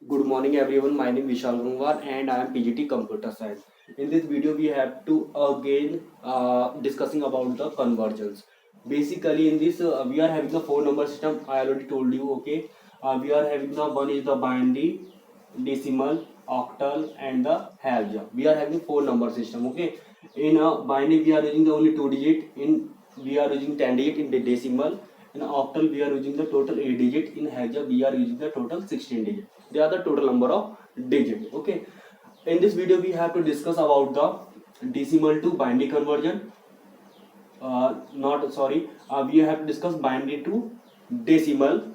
Good morning everyone, my name is Vishal Gungwar and I am PGT Computer Science. In this video we have to again discussing about the convergence. Basically in this we are having the four number system. I already told you, okay. We are having the one is the binary, decimal, octal and the hexadecimal. We are having four number system, okay. In a binary we are using the only two digit, in we are using 10 digit in the decimal. In octal we are using the total 8 digit, in hexadecimal we are using the total 16 digit. They are the total number of digits, okay. In this video we have to discuss about the decimal to binary conversion. Not sorry We have to discuss binary to decimal,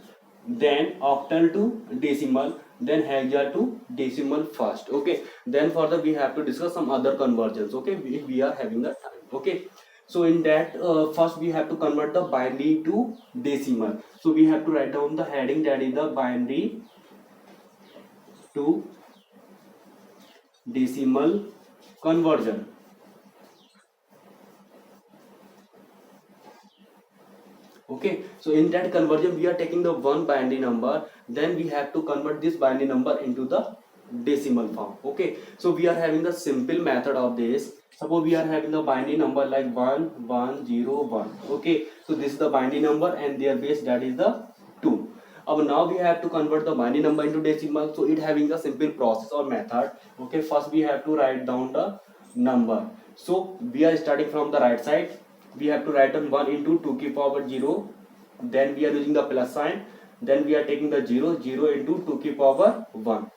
then octal to decimal, then hexadecimal to decimal first, okay. Then further we have to discuss some other conversions, okay, if we are having the time, okay. So in that first we have to convert the binary to decimal. So we have to write down the heading, that is the binary to decimal conversion. Okay, so in that conversion we are taking the one binary number, then we have to convert this binary number into the decimal form, okay. So we are having the simple method of this. Suppose we are having the binary number like 1101, okay. So this is the binary number and their base, that is the 2. Now we have to convert the binary number into decimal, so it having the simple process or method, okay. First we have to write down the number. So we are starting from the right side. We have to write down 1 into 2 to the power 0, then we are using the plus sign, then we are taking the 0 into 2 to the power 1,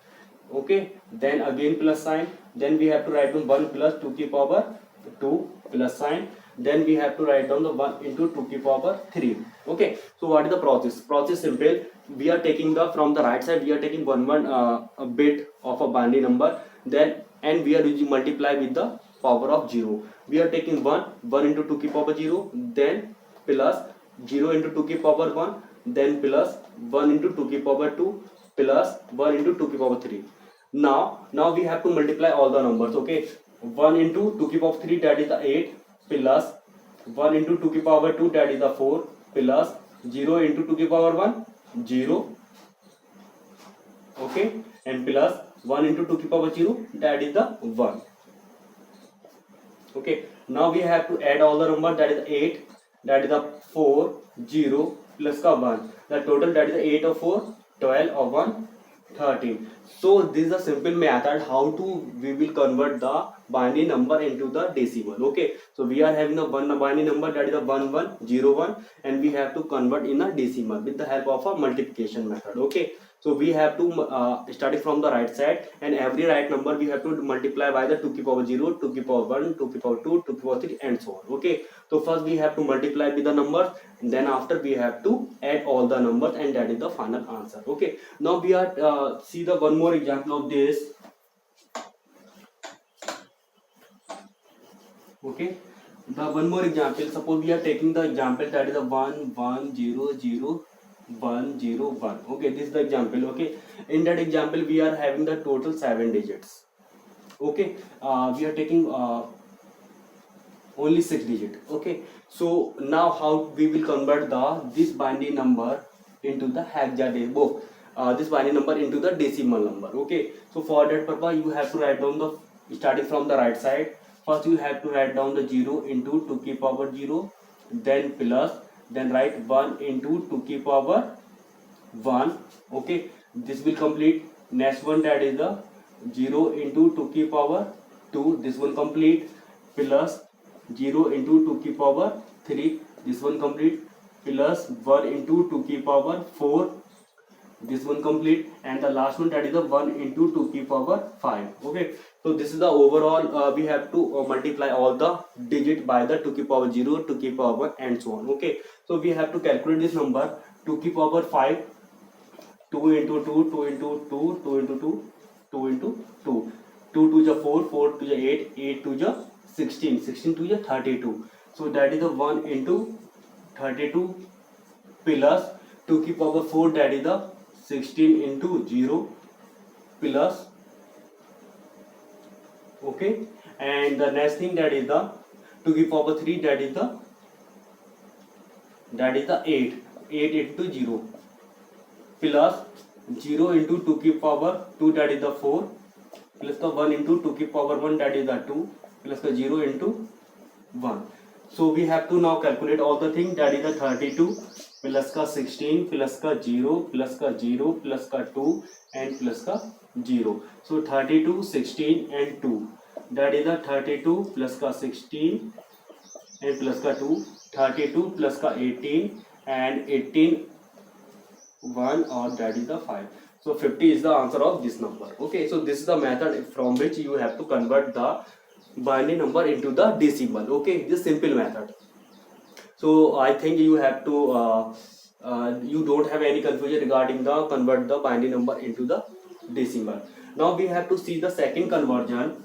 okay. Then again plus sign, then we have to write down 1 plus 2 to the power 2, plus sign, then we have to write down the 1 into 2 to the power 3, okay. So what is the process? Simple. We are taking the from the right side, we are taking a bit of a binary number, then and we are using multiply with the power of 0. We are taking 1 into 2 to the power 0, then plus 0 into 2 to the power 1, then plus 1 into 2 to the power 2, plus 1 into 2 to the power 3. Now we have to multiply all the numbers, okay. 1 into 2 to the power 3, that is the 8, plus 1 into 2 to the power 2, that is the 4, plus 0 into 2 to the power 1, 0, okay, and plus 1 into 2 to the power 0, that is the 1, okay. Now we have to add all the numbers, that is 8, that is the 4, 0 plus ka 1, the total, that is 8 of 4, 12 of 1, 13. So this is a simple method how to we will convert the binary number into the decimal, okay. So we are having a one binary number, that is the 1101, and we have to convert in a decimal with the help of a multiplication method, okay. So we have to start it from the right side, and every right number we have to multiply by the 2 to the power 0, 2 to the power 1, 2 to the power 2, 2 to the power 3, and so on, okay. So first we have to multiply with the numbers, then after we have to add all the numbers, and that is the final answer, okay. Now we are see the one more example of this, okay. The one more example, suppose we are taking the example, that is the 1100 101, okay. This is the example, okay. In that example we are having the total 7 digits, okay. We are taking only 6 digit, okay. So now how we will convert the this binary number into the hexadecimal, this binary number into the decimal number, okay. So for that purpose you have to write down the, starting from the right side, first you have to write down the 0 into 2 to the power 0, then plus, then write 1 into 2 to the power 1, okay. This will complete. Next one, that is the 0 into 2 to the power 2, this one complete, plus 0 into 2 to the power 3, this one complete, plus 1 into 2 to the power 4, this one complete, and the last one, that is the 1 into 2 to the power 5, okay. So this is the overall, we have to multiply all the digit by the 2 to the power 0, 2 to the power 1, and so on, okay. So we have to calculate this number. 2 to the power 5, 2 into 2, 2 into 2, 2 into 2, 2 into 2, 2 to the 4, 4 to the 8, 8 to the 16, 16 to the 32. So that is the 1 into 32, plus 2 to the power 4, that is the 16 into 0, plus, okay. And the next thing, that is the 2 to the power 3, that is the 8, 8 into 0, plus 0 into 2 की power 2 that is the 4 plus का 1 into 2 की power 1 that is the 2 plus का 0 into 1. So we have to now calculate all the thing that is the 32 plus का 16 plus का 0 plus का 0 plus का 2 and plus का 0. So 32, 16 and 2 that is the 32 plus का 16 and plus का 2, 32 plus का 18 and 18 1 or that is the 5. So 50 is the answer of this number. Okay, so this is the method from which you have to convert the binary number into the decimal. Okay, this simple method. So I think you have to you don't have any confusion regarding the convert the binary number into the decimal. Now we have to see the second conversion.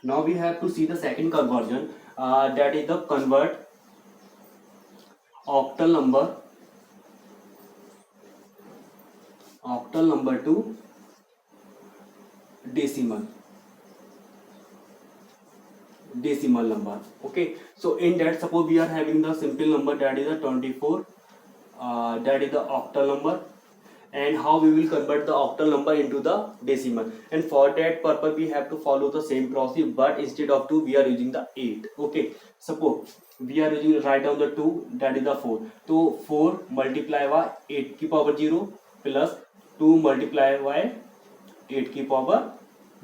Now we have to see the second conversion, that is the convert octal number to decimal number. Okay, so in that, suppose we are having the simple number that is a 24, that is the octal number, and how we will convert the octal number into the decimal. And for that purpose we have to follow the same process, but instead of 2 we are using the 8. Okay, suppose we are using, write down the 2 that is the 4. So 4 multiply by 8 की power 0 plus 2 multiply by 8 की power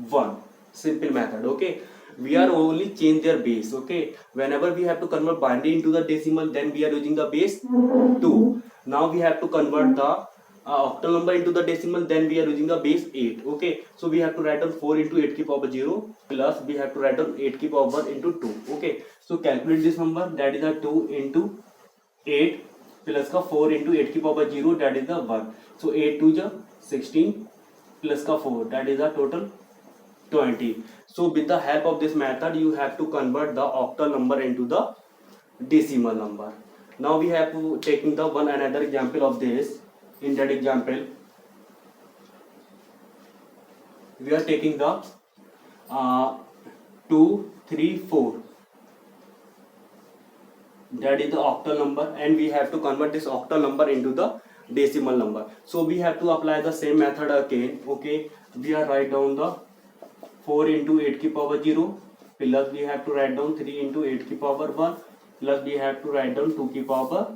1. Simple method. Okay, we are only change their base. Okay, whenever we have to convert binary into the decimal, then we are using the base 2. Now we have to convert the octal number into the decimal, then we are using the base 8. Okay, so we have to write down 4 into 8 की power 0 plus we have to write down 8 की power into 2. Okay, so calculate this number, that is a 2 into 8 plus का 4 into 8 की power 0, that is the 1. So 8 2 जा 16 plus का 4, that is the total 20. So with the help of this method you have to convert the octal number into the decimal number. Now we have to taking the one another example of this. In that example we are taking the 2 3 4, that is the octal number, and we have to convert this octal number into the decimal number. So we have to apply the same method again. Okay, we are write down the 4 into 8 की power 0 plus we have to write down 3 into 8 की power 1 plus we have to write down 2 की power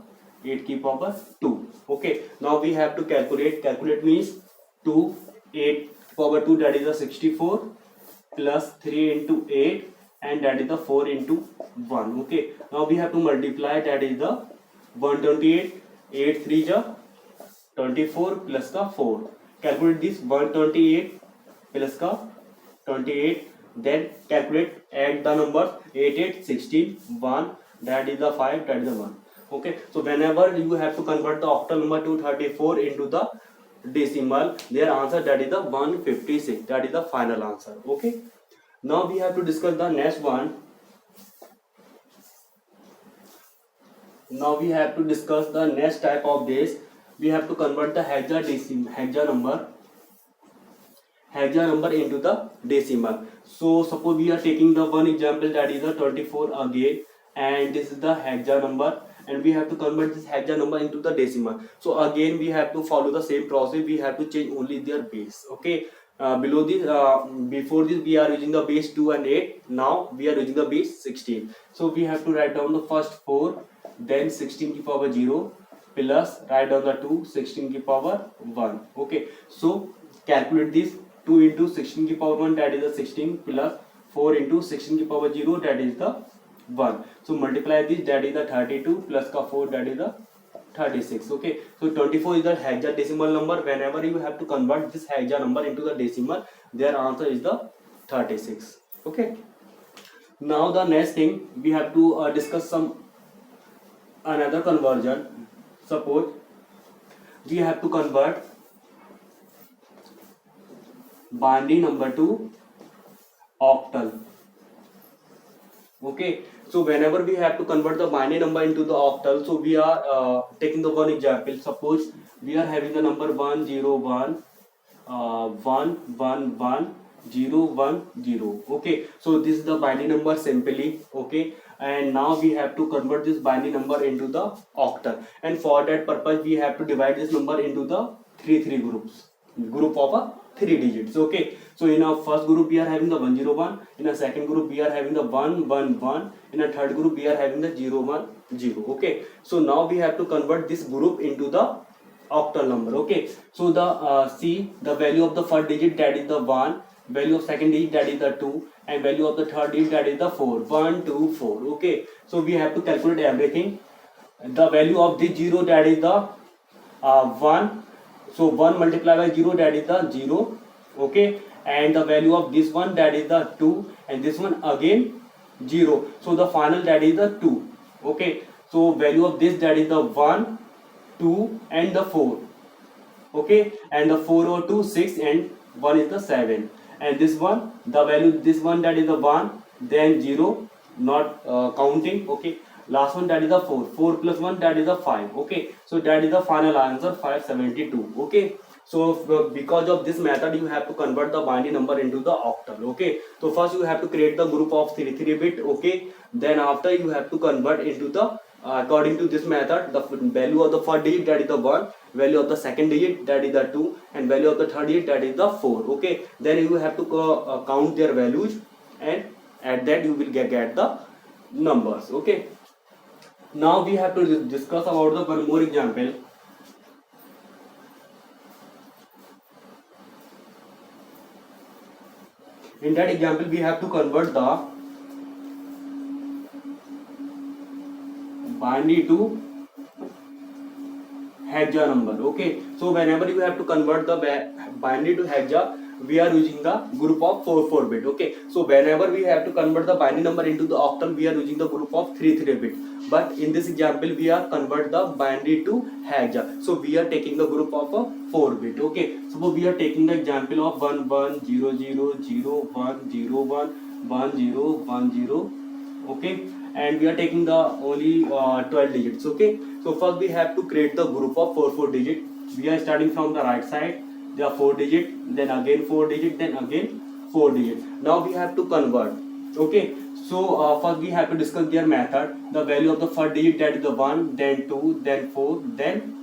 8 की power 2. Okay, now we have to calculate means 2 8 power 2, that is the 64 plus 3 into 8 and that is the 4 into 1. Okay, now we have to multiply, that is the 128, 8 3 ja 24 plus का 4. Calculate this 128 plus का 28, then calculate, add the numbers 8 8 16 1, that is the 5, that is the 1. Okay, so whenever you have to convert the octal number to 34 into the decimal, their answer, that is the 156, that is the final answer. Okay, now we have to discuss the next one. Now we have to discuss the next type of this. We have to convert the hexadecimal number into the decimal. So suppose we are taking the one example, that is the 24 again, and this is the hexa number, and we have to convert this hexa number into the decimal. So again we have to follow the same process. We have to change only their base. Okay, below this before this we are using the base 2 and 8. Now we are using the base 16. So we have to write down the first 4, then 16 की power 0 plus write down the 2 16 की power 1. Okay, so calculate this 2 into 16 की power 1, that is the 16 plus 4 into 16 की power 0, that is the 1. So multiply this, that is the 32 plus का 4, that is the 36. Okay, so 24 is the hexadecimal number. Whenever you have to convert this hexa number into the decimal, their answer is the 36. Okay, now the next thing we have to discuss some another conversion. Suppose we have to convert binary number to octal. Okay, so whenever we have to convert the binary number into the octal, so we are taking the one example. Suppose we are having the number 101 111 010. Okay, so this is the binary number simply. Okay, and now we have to convert this binary number into the octal, and for that purpose we have to divide this number into the three groups, group of a 3 digits. Okay, so in our first group we are having the 101, in a second group we are having the 111, in a third group we are having the 010. Okay, so now we have to convert this group into the octal number. Okay, so the see the value of the first digit, that is the 1, value of second digit, that is the 2, and value of the third digit, that is the 4. 1 2 4. Okay, so we have to calculate everything. The value of this 0, that is the 1, so 1 multiplied by 0, that is the 0. Okay, and the value of this one, that is the 2, and this one again 0, so the final, that is the 2. Okay, so value of this, that is the 1 2 and the 4. Okay, and the 4 or 2 6, and 1 is the 7, and this one, the value, this one, that is the 1, then 0, not counting. Okay, last one, that is the 4 plus 1, that is the 5. Okay, so that is the final answer, 572. Okay, so because of this method you have to convert the binary number into the octal. Okay, so first you have to create the group of 3 bit. Okay, then after you have to convert into the according to this method, the value of the first digit, that is the 1, value of the second digit, that is the 2, and value of the third digit, that is the 4. Okay, then you have to count their values, and at that you will get the numbers. Okay, now we have to discuss about the one more example. In that example we have to convert the binary to hexa number. Okay, so whenever you have to convert the binary to hexa, we are using the group of 4 bit. Okay, so whenever we have to convert the binary number into the octal, we are using the group of 3 bit, but in this example we are convert the binary to hexa, so we are taking the group of a 4 bit. Okay, suppose we are taking the example of 1 1 0 0 0 1 0 1 1 0 1 0. Okay, and we are taking the only 12 digits. Okay, so first we have to create the group of 4 digit. We are starting from the right side, there are 4 digit, then again 4 digit, then again 4 digit. Now we have to convert. Okay, so first we have to discuss their method. The value of the first digit, that is the 1, then 2, then 4, then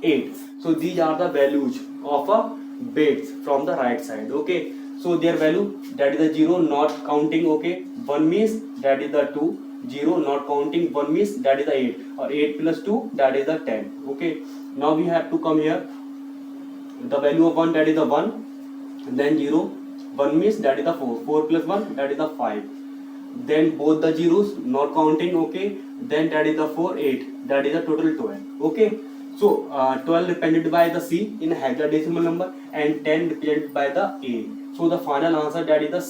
8. So these are the values of a bits from the right side. Okay, so their value, that is the 0, not counting. Okay, 1 means that is the 2, 0 not counting, 1 means that is the 8, or 8 plus 2, that is the 10. Okay, now we have to come here, the value of 1, that is the 1, then 0, 1 means that is the 4, 4 plus 1, that is the 5, then both the zeros not counting. Okay, then that is the 4 8, that is the total 12. Okay, so 12 represented by the C in hexadecimal number, and 10 represented by the A, so the final answer, that is the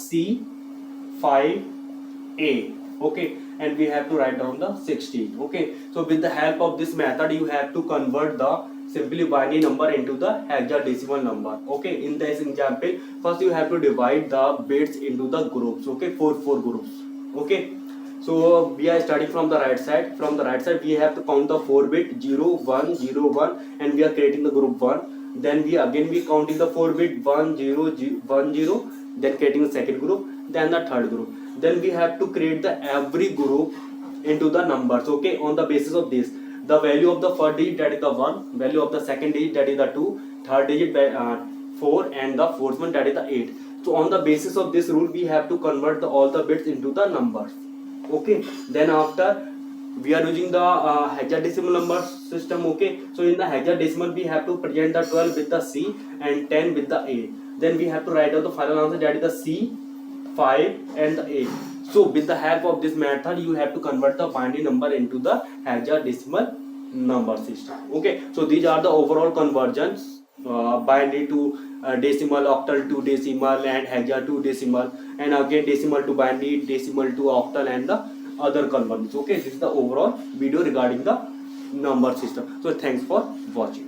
C5A. Okay, and we have to write down the 16. Okay, so with the help of this method you have to convert the simply binary number into the hexadecimal number. Okay, in this example first you have to divide the bits into the groups. Okay, 4 groups. Okay, so we are starting from the right side. From the right side we have to count the 4 bit 0 1 0 1, and we are creating the group 1. Then we counting the 4 bit 1 0 1 0, then creating the second group, then the third group. Then we have to create the every group into the numbers. Okay, on the basis of this, the value of the first digit, that is the 1, value of the second digit, that is the 2, third digit 4, and the fourth one, that is the 8. So on the basis of this rule we have to convert all the bits into the numbers. Okay, then after we are using the hexadecimal number system. Okay, so in the hexadecimal we have to present the 12 with the C and 10 with the A. Then we have to write out the final answer, that is the C, 5 and the A. So with the help of this method you have to convert the binary number into the hexadecimal number system. Okay, so these are the overall conversions, binary to decimal, octal to decimal, and hexa to decimal, and again decimal to binary, decimal to octal, and the other conversions. Okay, this is the overall video regarding the number system. So thanks for watching.